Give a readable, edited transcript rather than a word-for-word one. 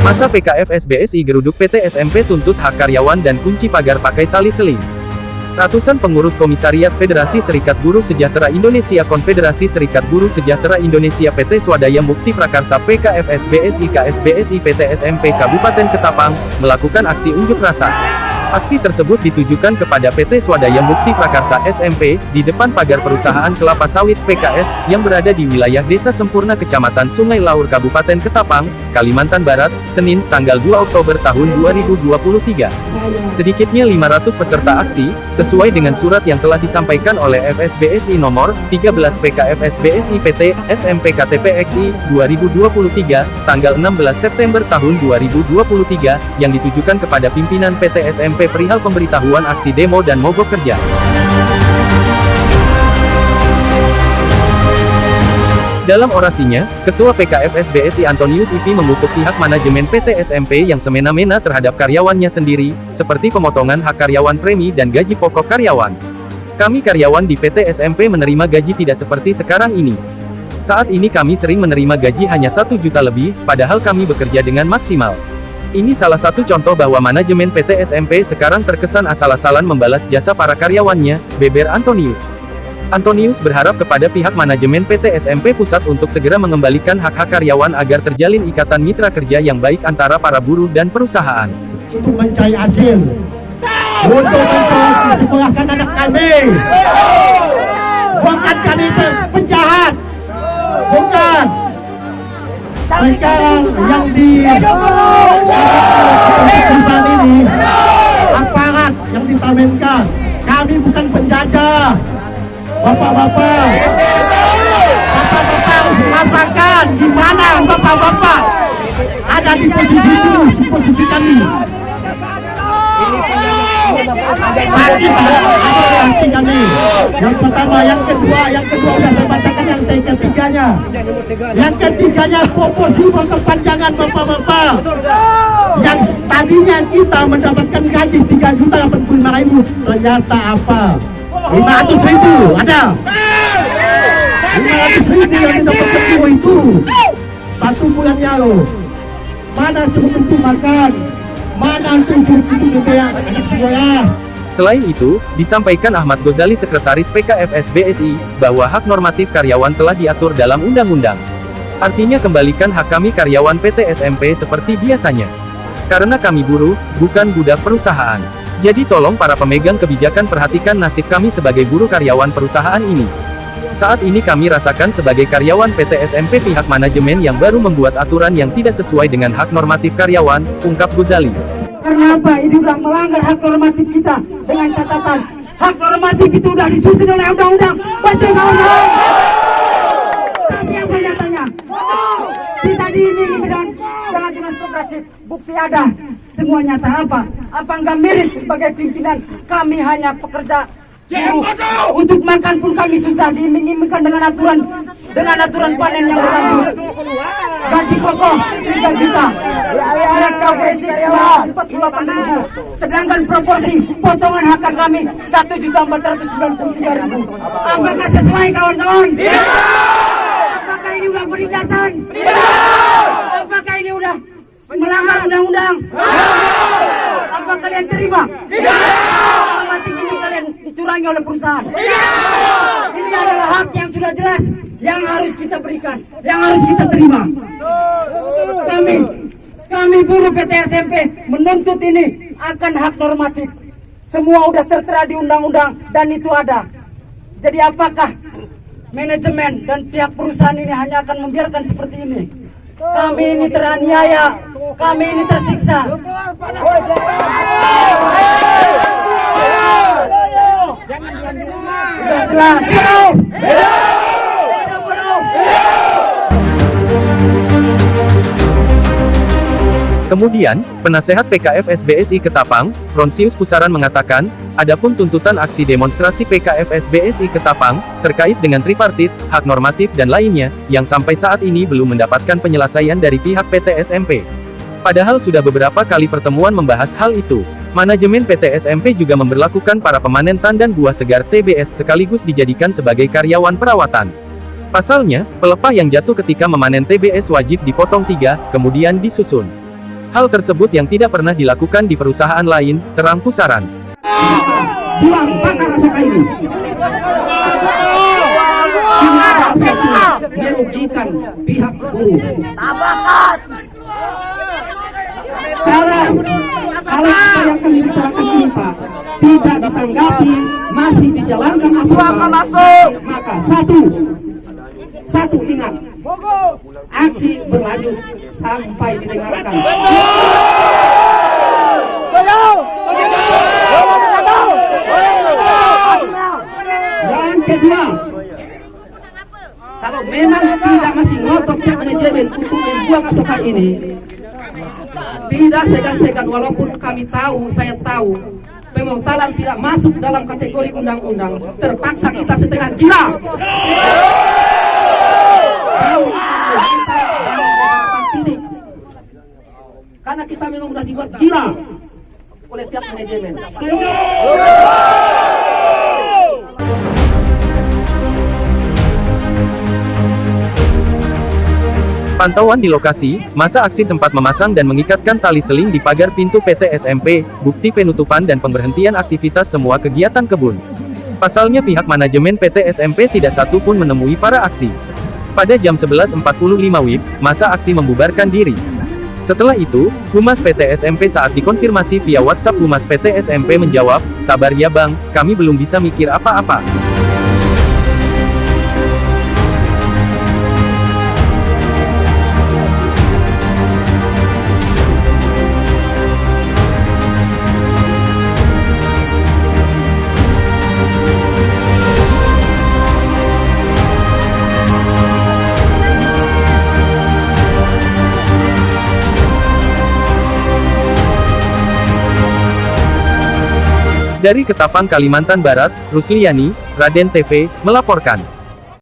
Masa PKFSBSI geruduk PT SMP tuntut hak karyawan dan kunci pagar pakai tali seling. Ratusan pengurus Komisariat Federasi Serikat Buruh Sejahtera Indonesia Konfederasi Serikat Buruh Sejahtera Indonesia PT Swadaya Mukti Prakarsa PKFSBSI KSBSI PT SMP Kabupaten Ketapang, melakukan aksi unjuk rasa. Aksi tersebut ditujukan kepada PT Swadaya Mukti Prakarsa SMP, di depan pagar perusahaan kelapa sawit PKS, yang berada di wilayah Desa Sempurna Kecamatan Sungai Laur Kabupaten Ketapang, Kalimantan Barat, Senin, tanggal 2 Oktober tahun 2023. Sedikitnya 500 peserta aksi, sesuai dengan surat yang telah disampaikan oleh FSBSI nomor 13 PKFSBSI PT, SMP KTPXI, 2023, tanggal 16 September tahun 2023, yang ditujukan kepada pimpinan PT SMP perihal pemberitahuan aksi demo dan mogok kerja. Dalam orasinya, Ketua PKFSBSI Antonius Ipi mengutuk pihak manajemen PT SMP yang semena-mena terhadap karyawannya sendiri, seperti pemotongan hak karyawan premi dan gaji pokok karyawan. Kami karyawan di PT SMP menerima gaji tidak seperti sekarang ini. Saat ini kami sering menerima gaji hanya 1 juta lebih, padahal kami bekerja dengan maksimal. Ini salah satu contoh bahwa manajemen PT SMP sekarang terkesan asal-asalan membalas jasa para karyawannya, beber Antonius. Antonius berharap kepada pihak manajemen PT SMP Pusat untuk segera mengembalikan hak-hak karyawan agar terjalin ikatan mitra kerja yang baik antara para buruh dan perusahaan. Untuk mencari hasil, untuk mensekolahkan anak kami, bukan kami penjahat, bukan. Sekarang yang di perusahaan ini, aparat yang ditamenkan, kami bukan penjajah. Bapak-bapak harus merasakan gimana bapak-bapak ada di posisi itu, posisi kami. Yang pertama, yang kedua udah saya bacakan yang ketiganya. Yang ketiganya proporsi perpanjangan bapak-bapak. Yang tadinya kita mendapatkan gaji 3.085.000, ternyata apa? 500.000 ada. 500.000 yang didapatkan itu 1 bulannya loh. Mana cukup untuk makan? Mana cukup untuk bayar anak sekolah? Selain itu, disampaikan Ahmad Ghazali Sekretaris PKFSBSI, bahwa hak normatif karyawan telah diatur dalam undang-undang. Artinya kembalikan hak kami karyawan PT SMP seperti biasanya. Karena kami buruh, bukan budak perusahaan. Jadi tolong para pemegang kebijakan perhatikan nasib kami sebagai buruh karyawan perusahaan ini. Saat ini kami rasakan sebagai karyawan PT SMP pihak manajemen yang baru membuat aturan yang tidak sesuai dengan hak normatif karyawan, ungkap Ghazali. Karena apa? Ini sudah melanggar hak normatif kita, dengan catatan hak normatif itu sudah disusun oleh undang-undang. Betul kawan-kawan? Tapi apa nyatanya? Kita diimingi dengan jelas progresif, bukti ada, semua nyata. Apa nggak miris sebagai pimpinan? Kami hanya pekerja buruh. Untuk makan pun kami susah, diiming-imingkan dengan aturan panen yang berlanjut. Gaji pokok 3 juta. Mereka basic 48.000. Sedangkan proporsi potongan hak kami 1.493.000. Apakah sesuai kawan-kawan? Apakah ini udah penindasan? Apakah ini udah melanggar undang-undang? Apa kalian terima? Normatif ini kalian dicurangi oleh perusahaan. Ini adalah hak yang sudah jelas, yang harus kita berikan, yang harus kita terima. Kami buruh PT SMP menuntut ini akan hak normatif. Semua udah tertera di undang-undang dan itu ada. Jadi apakah manajemen dan pihak perusahaan ini hanya akan membiarkan seperti ini? Kami ini teraniaya, kami ini tersiksa. Sudah jelas. Kemudian, penasehat PKFSBSI Ketapang, Ronsius Pusaran mengatakan, adapun tuntutan aksi demonstrasi PKFSBSI Ketapang, terkait dengan tripartit, hak normatif dan lainnya, yang sampai saat ini belum mendapatkan penyelesaian dari pihak PT SMP. Padahal sudah beberapa kali pertemuan membahas hal itu. Manajemen PT SMP juga memberlakukan para pemanen tandan buah segar TBS sekaligus dijadikan sebagai karyawan perawatan. Pasalnya, pelepah yang jatuh ketika memanen TBS wajib dipotong 3, kemudian disusun. Hal tersebut yang tidak pernah dilakukan di perusahaan lain, terang Pusaran. Buang bakar rasa ini. Merugikan pihak buruh. Kalau apa yang kami bicarakan ini Pak tidak ditanggapi, masih dijalankan masuk, maka satu ingat, aksi berlanjut sampai didengarkan. Yang kedua, kalau memang tidak masih ngotot pihak manajemen untuk membuang asupan ini, tidak segan-segan, walaupun saya tahu pemortalan tidak masuk dalam kategori undang-undang, terpaksa kita setengah gila. Karena kita memang sudah dibuat gila oleh pihak manajemen. Pantauan di lokasi, masa aksi sempat memasang dan mengikatkan tali seling di pagar pintu PT SMP, bukti penutupan dan pemberhentian aktivitas semua kegiatan kebun. Pasalnya pihak manajemen PT SMP tidak satu pun menemui para aksi. Pada jam 11.45 WIB, masa aksi membubarkan diri. Setelah itu, Humas PT SMP saat dikonfirmasi via WhatsApp Humas PT SMP menjawab, "Sabar ya Bang, kami belum bisa mikir apa-apa." Dari Ketapang, Kalimantan Barat, Rusliani, Raden TV, melaporkan.